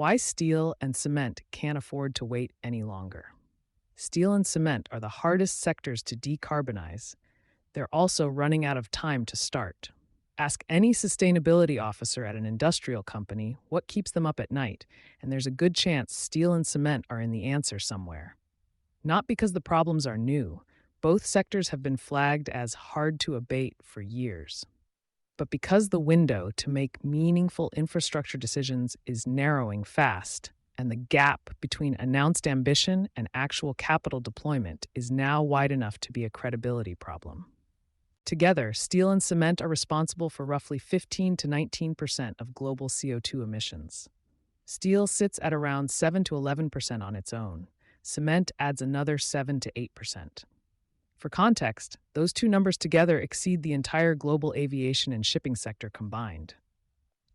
Why steel and cement can't afford to wait any longer. Steel and cement are the hardest sectors to decarbonize. They're also running out of time to start. Ask any sustainability officer at an industrial company what keeps them up at night, and there's a good chance steel and cement are in the answer somewhere. Not because the problems are new. Both sectors have been flagged as hard to abate for years. But because the window to make meaningful infrastructure decisions is narrowing fast, and the gap between announced ambition and actual capital deployment is now wide enough to be a credibility problem. Together, steel and cement are responsible for roughly 15 to 19% of global CO2 emissions. Steel sits at around 7 to 11% on its own. Cement adds another 7 to 8%. For context, those two numbers together exceed the entire global aviation and shipping sector combined.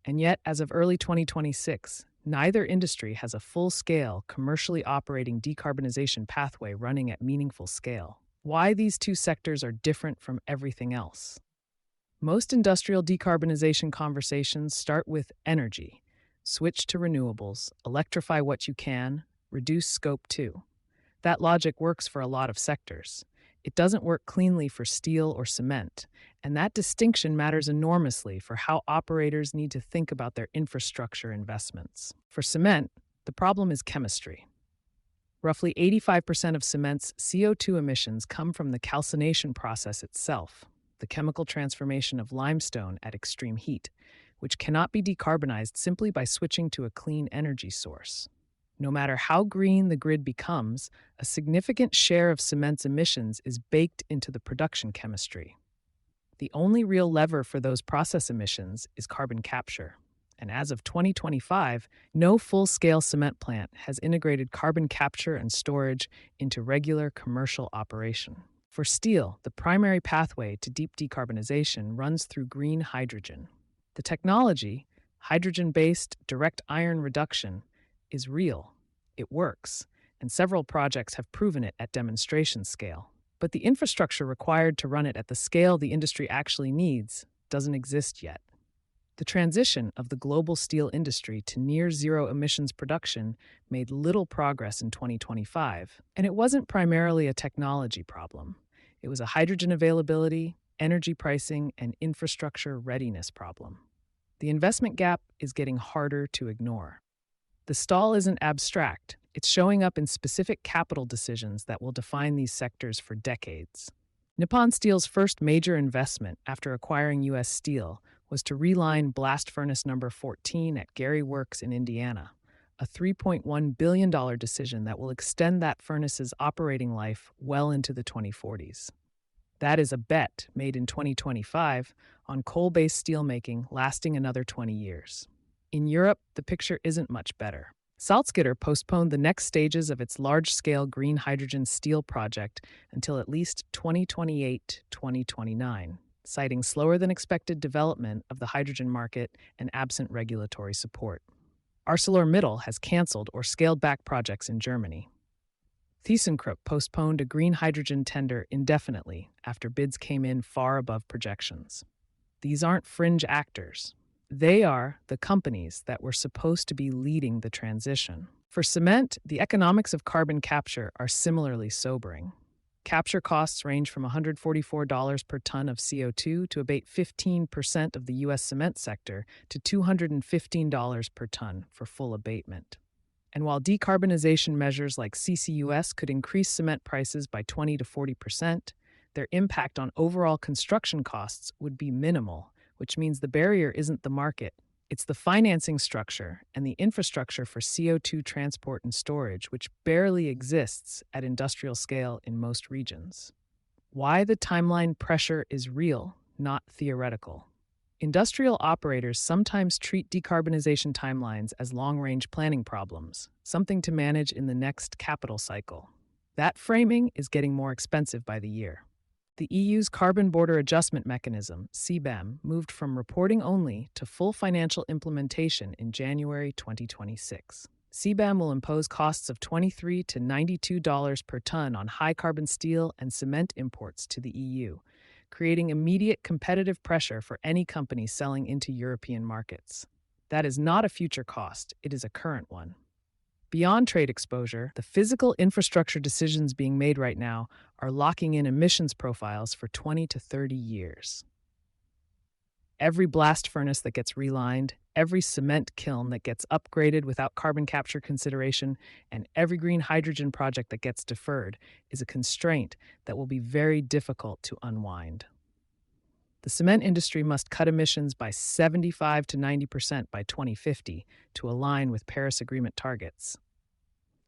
And yet, as of early 2026, neither industry has a full-scale, commercially operating decarbonization pathway running at meaningful scale. Why these two sectors are different from everything else. Most industrial decarbonization conversations start with energy. Switch to renewables, electrify what you can, reduce Scope 2. That logic works for a lot of sectors. It doesn't work cleanly for steel or cement, and that distinction matters enormously for how operators need to think about their infrastructure investments. For cement, the problem is chemistry. Roughly 85% of cement's CO2 emissions come from the calcination process itself, the chemical transformation of limestone at extreme heat, which cannot be decarbonized simply by switching to a clean energy source. No matter how green the grid becomes, a significant share of cement's emissions is baked into the production chemistry. The only real lever for those process emissions is carbon capture. And as of 2025, no full-scale cement plant has integrated carbon capture and storage into regular commercial operation. For steel, the primary pathway to deep decarbonization runs through green hydrogen. The technology, hydrogen-based direct iron reduction, is real. It works, and several projects have proven it at demonstration scale. But the infrastructure required to run it at the scale the industry actually needs doesn't exist yet. The transition of the global steel industry to near-zero emissions production made little progress in 2025, and it wasn't primarily a technology problem. It was a hydrogen availability, energy pricing, and infrastructure readiness problem. The investment gap is getting harder to ignore. The stall isn't abstract. It's showing up in specific capital decisions that will define these sectors for decades. Nippon Steel's first major investment after acquiring U.S. Steel was to reline blast furnace number 14 at Gary Works in Indiana, a $3.1 billion decision that will extend that furnace's operating life well into the 2040s. That is a bet made in 2025 on coal-based steelmaking lasting another 20 years. In Europe, the picture isn't much better. Salzgitter postponed the next stages of its large-scale green hydrogen steel project until at least 2028-2029, citing slower-than-expected development of the hydrogen market and absent regulatory support. ArcelorMittal has canceled or scaled back projects in Germany. ThyssenKrupp postponed a green hydrogen tender indefinitely after bids came in far above projections. These aren't fringe actors. They are the companies that were supposed to be leading the transition. For cement, the economics of carbon capture are similarly sobering. Capture costs range from $144 per ton of CO2 to abate 15% of the U.S. cement sector to $215 per ton for full abatement. And while decarbonization measures like CCUS could increase cement prices by 20 to 40%, their impact on overall construction costs would be minimal, which means the barrier isn't the market. It's the financing structure and the infrastructure for CO2 transport and storage, which barely exists at industrial scale in most regions. Why the timeline pressure is real, not theoretical. Industrial operators sometimes treat decarbonization timelines as long-range planning problems, something to manage in the next capital cycle. That framing is getting more expensive by the year. The EU's Carbon Border Adjustment Mechanism, CBAM, moved from reporting only to full financial implementation in January 2026. CBAM will impose costs of $23 to $92 per ton on high-carbon steel and cement imports to the EU, creating immediate competitive pressure for any company selling into European markets. That is not a future cost, it is a current one. Beyond trade exposure, the physical infrastructure decisions being made right now are locking in emissions profiles for 20 to 30 years. Every blast furnace that gets relined, every cement kiln that gets upgraded without carbon capture consideration, and every green hydrogen project that gets deferred is a constraint that will be very difficult to unwind. The cement industry must cut emissions by 75 to 90% by 2050 to align with Paris Agreement targets,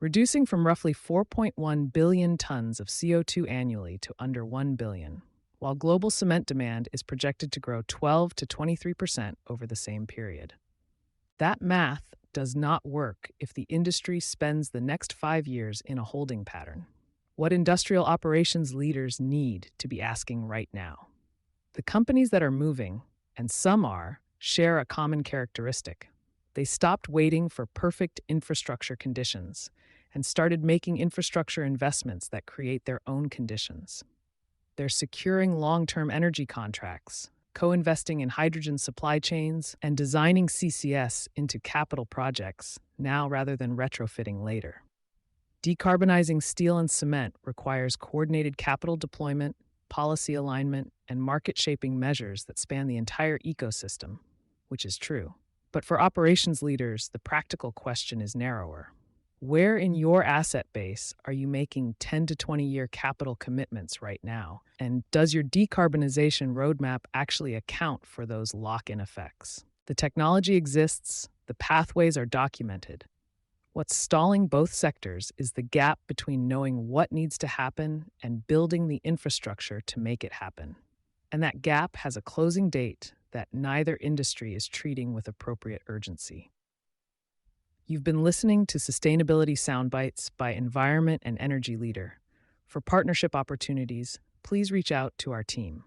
reducing from roughly 4.1 billion tons of CO2 annually to under 1 billion, while global cement demand is projected to grow 12 to 23% over the same period. That math does not work if the industry spends the next 5 years in a holding pattern. What industrial operations leaders need to be asking right now. The companies that are moving, and some are, share a common characteristic. They stopped waiting for perfect infrastructure conditions and started making infrastructure investments that create their own conditions. They're securing long-term energy contracts, co-investing in hydrogen supply chains, and designing CCS into capital projects now rather than retrofitting later. Decarbonizing steel and cement requires coordinated capital deployment, policy alignment, and market-shaping measures that span the entire ecosystem, which is true. But for operations leaders, the practical question is narrower. Where in your asset base are you making 10 to 20-year capital commitments right now? And does your decarbonization roadmap actually account for those lock-in effects? The technology exists, the pathways are documented. What's stalling both sectors is the gap between knowing what needs to happen and building the infrastructure to make it happen. And that gap has a closing date that neither industry is treating with appropriate urgency. You've been listening to Sustainability Soundbites by Environment and Energy Leader. For partnership opportunities, please reach out to our team.